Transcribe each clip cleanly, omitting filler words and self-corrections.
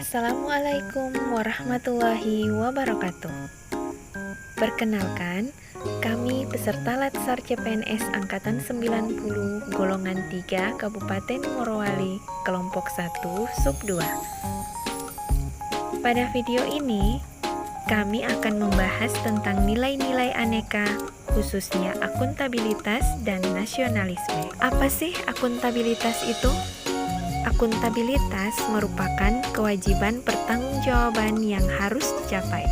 Assalamualaikum warahmatullahi wabarakatuh. Perkenalkan, kami peserta Latsar CPNS Angkatan 90 Golongan 3 Kabupaten Morowali Kelompok 1 Sub 2. Pada video ini, kami akan membahas tentang nilai-nilai aneka, khususnya akuntabilitas dan nasionalisme. Apa sih akuntabilitas itu? Akuntabilitas merupakan kewajiban pertanggungjawaban yang harus dicapai,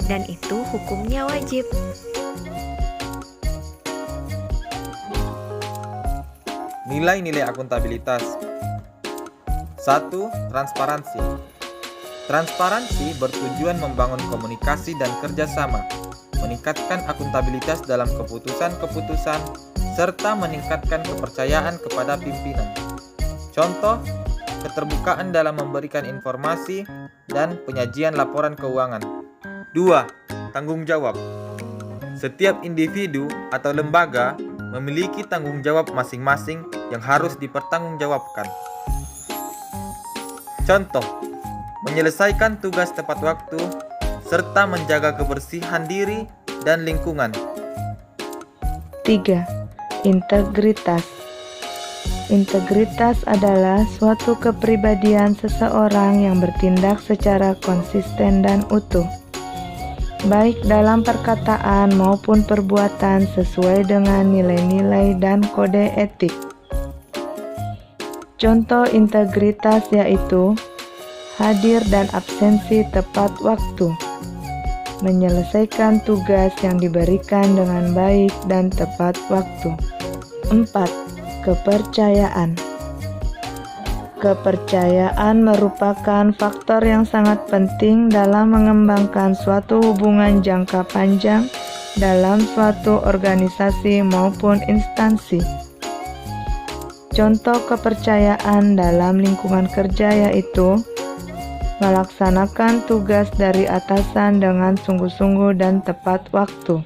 dan itu hukumnya wajib. Nilai-nilai akuntabilitas. 1. Transparansi. Transparansi bertujuan membangun komunikasi dan kerjasama, meningkatkan akuntabilitas dalam keputusan-keputusan, serta meningkatkan kepercayaan kepada pimpinan. Contoh, keterbukaan dalam memberikan informasi dan penyajian laporan keuangan. 2. Tanggung jawab. Setiap individu atau lembaga memiliki tanggung jawab masing-masing yang harus dipertanggungjawabkan. Contoh, menyelesaikan tugas tepat waktu, serta menjaga kebersihan diri dan lingkungan. 3. Integritas. Integritas adalah suatu kepribadian seseorang yang bertindak secara konsisten dan utuh, baik dalam perkataan maupun perbuatan sesuai dengan nilai-nilai dan kode etik. Contoh integritas yaitu hadir dan absensi tepat waktu, menyelesaikan tugas yang diberikan dengan baik dan tepat waktu. 4. Kepercayaan. Kepercayaan merupakan faktor yang sangat penting dalam mengembangkan suatu hubungan jangka panjang dalam suatu organisasi maupun instansi. Contoh kepercayaan dalam lingkungan kerja yaitu melaksanakan tugas dari atasan dengan sungguh-sungguh dan tepat waktu.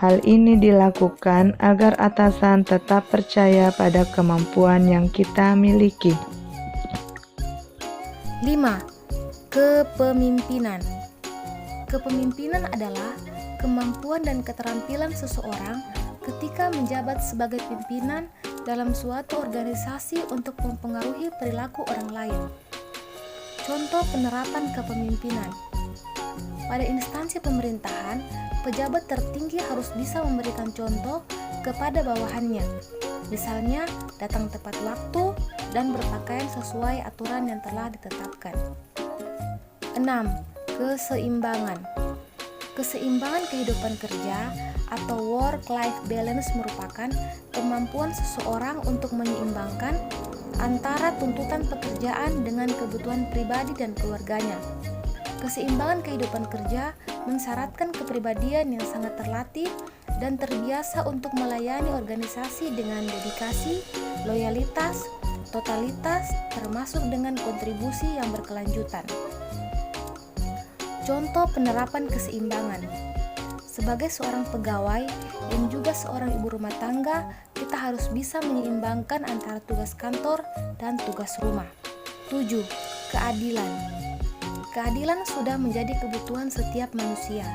Hal ini dilakukan agar atasan tetap percaya pada kemampuan yang kita miliki. 5. Kepemimpinan. Kepemimpinan adalah kemampuan dan keterampilan seseorang ketika menjabat sebagai pimpinan dalam suatu organisasi untuk mempengaruhi perilaku orang lain. Contoh penerapan kepemimpinan. Pada instansi pemerintahan, pejabat tertinggi harus bisa memberikan contoh kepada bawahannya. Misalnya, datang tepat waktu dan berpakaian sesuai aturan yang telah ditetapkan. 6. Keseimbangan. Keseimbangan kehidupan kerja atau work-life balance merupakan kemampuan seseorang untuk menyeimbangkan antara tuntutan pekerjaan dengan kebutuhan pribadi dan keluarganya. Keseimbangan kehidupan kerja mensyaratkan kepribadian yang sangat terlatih dan terbiasa untuk melayani organisasi dengan dedikasi, loyalitas, totalitas, termasuk dengan kontribusi yang berkelanjutan. Contoh penerapan keseimbangan. Sebagai seorang pegawai yang juga seorang ibu rumah tangga, kita harus bisa menyeimbangkan antara tugas kantor dan tugas rumah. 7. Keadilan. Keadilan sudah menjadi kebutuhan setiap manusia.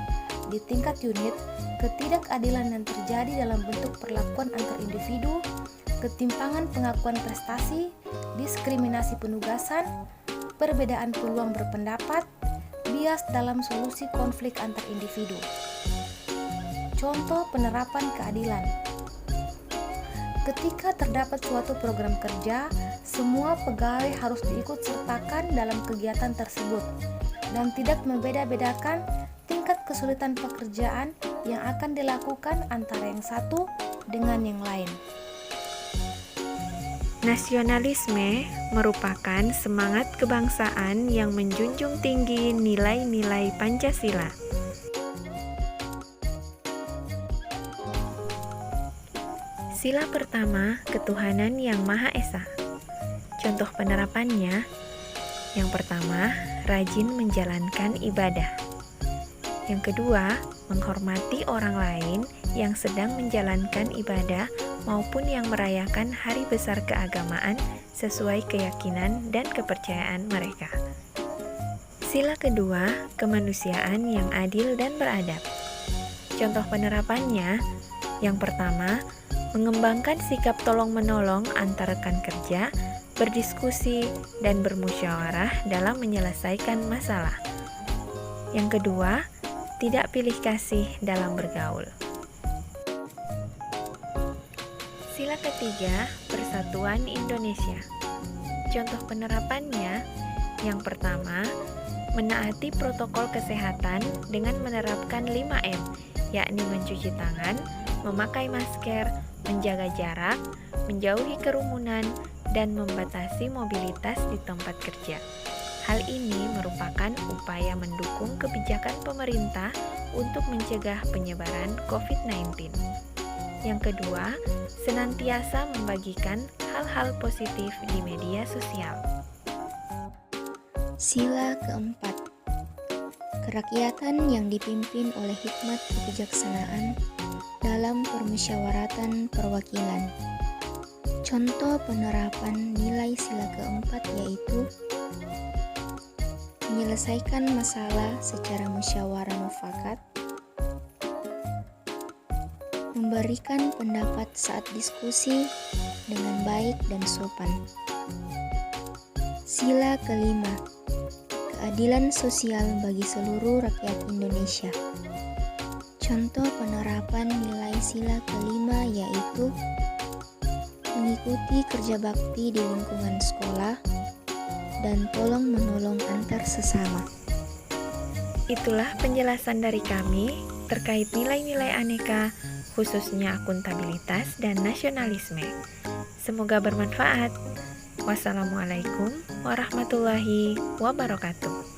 Di tingkat unit, ketidakadilan yang terjadi dalam bentuk perlakuan antar individu, ketimpangan pengakuan prestasi, diskriminasi penugasan, perbedaan peluang berpendapat, bias dalam solusi konflik antar individu. Contoh penerapan keadilan. Ketika terdapat suatu program kerja, semua pegawai harus diikut sertakan dalam kegiatan tersebut dan tidak membeda-bedakan tingkat kesulitan pekerjaan yang akan dilakukan antara yang satu dengan yang lain. Nasionalisme merupakan semangat kebangsaan yang menjunjung tinggi nilai-nilai Pancasila. Sila pertama, ketuhanan yang Maha Esa. Contoh penerapannya, yang pertama, rajin menjalankan ibadah. Yang kedua, menghormati orang lain yang sedang menjalankan ibadah maupun yang merayakan hari besar keagamaan sesuai keyakinan dan kepercayaan mereka. Sila kedua, kemanusiaan yang adil dan beradab. Contoh penerapannya, yang pertama, mengembangkan sikap tolong-menolong antar rekan kerja, berdiskusi, dan bermusyawarah dalam menyelesaikan masalah. Yang kedua, tidak pilih kasih dalam bergaul. Sila ketiga, Persatuan Indonesia. Contoh penerapannya, yang pertama, menaati protokol kesehatan dengan menerapkan 5M, yakni mencuci tangan, memakai masker, menjaga jarak, menjauhi kerumunan, dan membatasi mobilitas di tempat kerja. Hal ini merupakan upaya mendukung kebijakan pemerintah untuk mencegah penyebaran COVID-19. Yang kedua, senantiasa membagikan hal-hal positif di media sosial. Sila keempat, kerakyatan yang dipimpin oleh hikmat kebijaksanaan dalam permusyawaratan perwakilan. Contoh penerapan nilai sila keempat yaitu menyelesaikan masalah secara musyawarah mufakat, memberikan pendapat saat diskusi dengan baik dan sopan. Sila kelima, keadilan sosial bagi seluruh rakyat Indonesia. Contoh penerapan nilai sila kelima yaitu mengikuti kerja bakti di lingkungan sekolah dan tolong-menolong antar sesama. Itulah penjelasan dari kami terkait nilai-nilai aneka, khususnya akuntabilitas dan nasionalisme. Semoga bermanfaat. Wassalamualaikum warahmatullahi wabarakatuh.